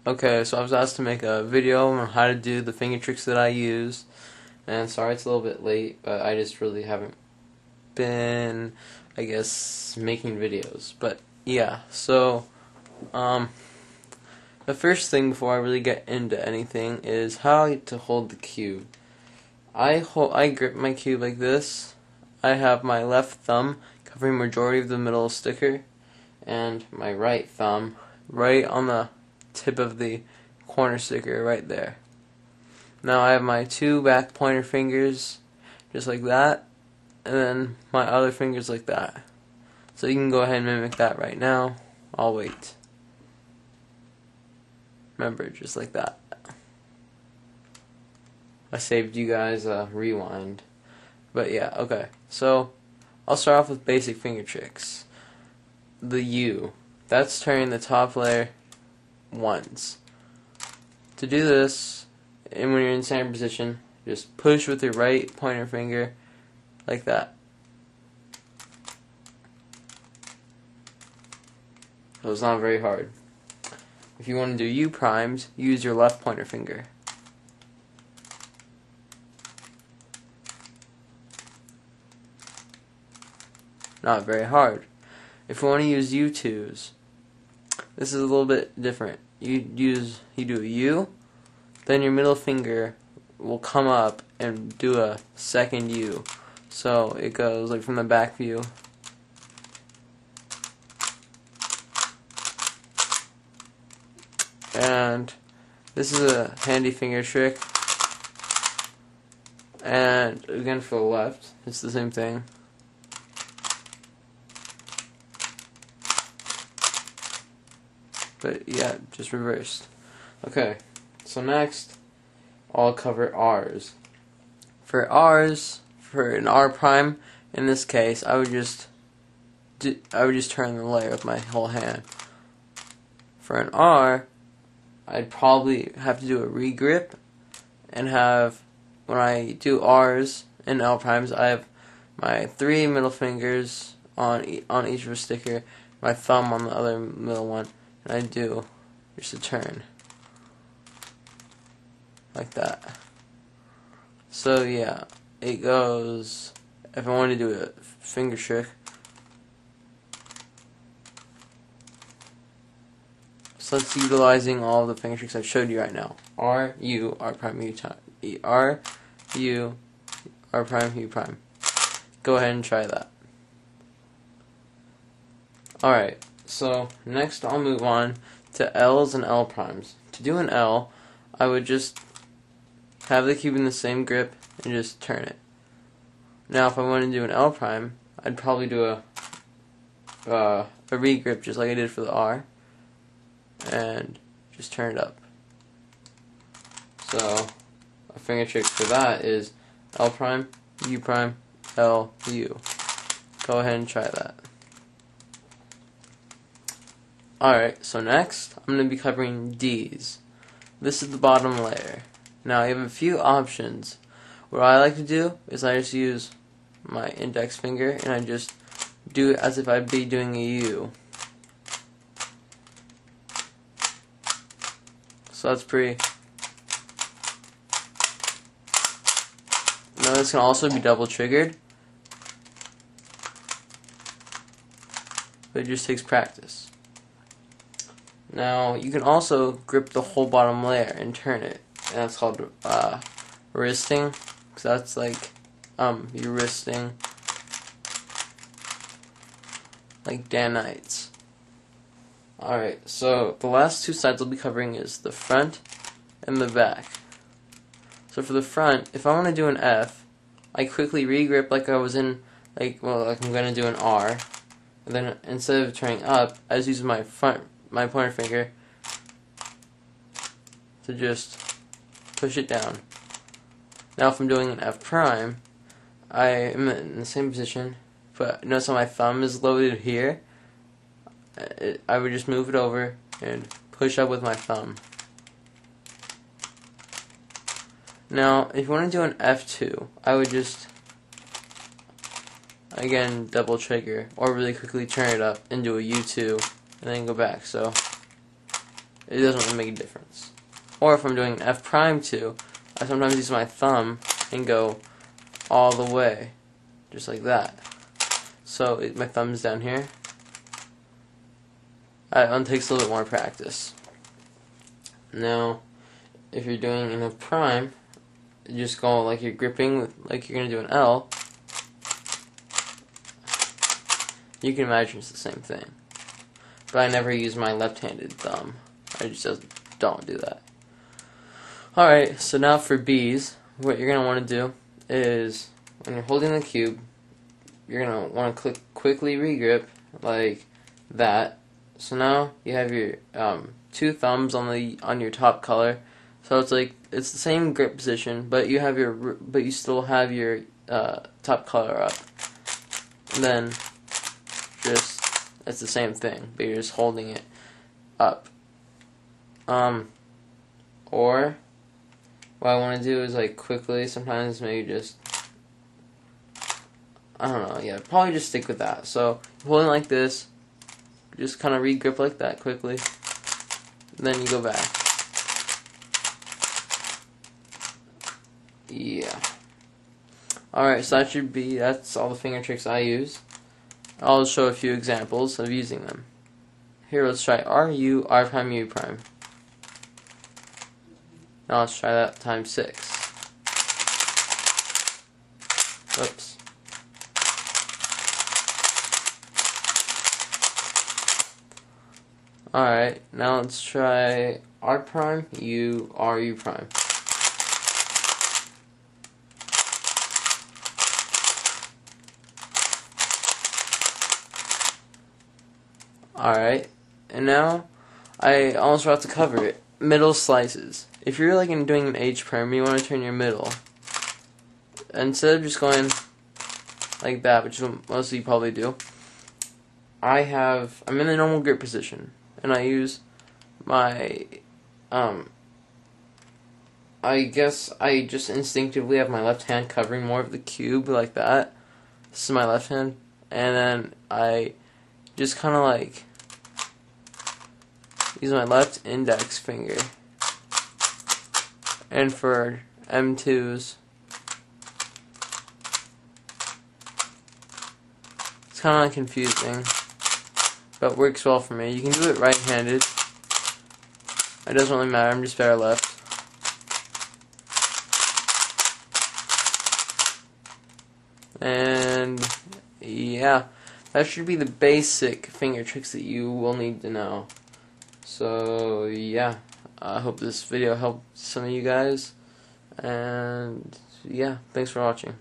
Okay, so I was asked to make a video on how to do the finger tricks that I use, and sorry it's a little bit late, but I just really haven't been, I guess, making videos. But yeah, so the first thing before I really get into anything is how to hold the cube. I grip my cube like this. I have my left thumb covering majority of the middle sticker, and my right thumb right on the tip of the corner sticker right there. Now I have my two back pointer fingers just like that, and then my other fingers like that. So you can go ahead and mimic that right now. I'll wait. Remember, just like that. I saved you guys a rewind. But yeah, okay. So I'll start off with basic finger tricks. The U. That's turning the top layer once. To do this, and when you're in center position, just push with your right pointer finger like that. So it's not very hard. If you want to do U primes, use your left pointer finger. Not very hard. If you want to use U2s, this is a little bit different. You do a U, then your middle finger will come up and do a second U. So it goes like from the back view. And this is a handy finger trick. And again for the left, it's the same thing. But yeah, just reversed. Okay, so next I'll cover R's. For R's, for an R prime, in this case, I would just turn the layer with my whole hand. For an R, I'd probably have to do a regrip and have, when I do R's and L primes, I have my three middle fingers on each of a sticker, my thumb on the other middle one. And I do just a turn like that. So yeah, it goes. If I want to do a finger trick, so it's utilizing all the finger tricks I showed you right now. R, U, R prime, U time, R, U, R prime, U prime. Go ahead and try that. Alright. So next I'll move on to L's and L primes. To do an L, I would just have the cube in the same grip and just turn it. Now if I want to do an L prime, I'd probably do a regrip just like I did for the R and just turn it up. So a finger trick for that is L prime, U prime, L, U. Go ahead and try that. Alright, so next, I'm going to be covering D's. This is the bottom layer. Now, you have a few options. What I like to do is I just use my index finger and I just do it as if I'd be doing a U. So that's pretty... Now this can also be double triggered, but it just takes practice. Now, you can also grip the whole bottom layer and turn it, and that's called wristing, because that's like you're wristing like Danites. Alright, so the last two sides I'll be covering is the front and the back. So for the front, if I want to do an F, I quickly regrip like I was in, like I'm going to do an R, and then instead of turning up, I just use my pointer finger to just push it down. Now if I'm doing an F prime, I am in the same position, but notice how my thumb is loaded here. I would just move it over and push up with my thumb. Now if you want to do an F2, I would just again double trigger or really quickly turn it up and do a U2 and then go back. So it doesn't really make a difference. Or if I'm doing an F prime 2, I sometimes use my thumb and go all the way, just like that. So my thumb's down here. That one takes a little bit more practice. Now, if you're doing an F prime, you just go like you're gripping, like you're gonna do an L. You can imagine it's the same thing. But I never use my left-handed thumb. I just don't do that. Alright, so now for B's, what you're going to want to do is, when you're holding the cube, you're going to want to quickly regrip, like that. So now you have your two thumbs on your top color. So it's like, it's the same grip position, but you still have your top color up. And then it's the same thing, but you're just holding it up. Or what I want to do is like quickly, sometimes maybe just, I don't know, yeah, probably just stick with that. So holding like this, just kind of re-grip like that quickly, then you go back. Yeah. Alright, so that's all the finger tricks I use. I'll show a few examples of using them. Here, let's try R, U, R prime, U prime. Now let's try that times 6. Oops. Alright, now let's try R prime, U, R, U prime. Alright, and now I almost forgot to cover it. Middle slices. If you're like doing an H prime, you want to turn your middle. Instead of just going like that, which most of you probably do, I'm in the normal grip position, and I use my, I guess I just instinctively have my left hand covering more of the cube like that. This is my left hand, and then I just kind of like use my left index finger. And for M2s, it's kind of like confusing, but works well for me. You can do it right-handed. It doesn't really matter. I'm just better left. And yeah, that should be the basic finger tricks that you will need to know. So yeah, I hope this video helped some of you guys, and yeah, thanks for watching.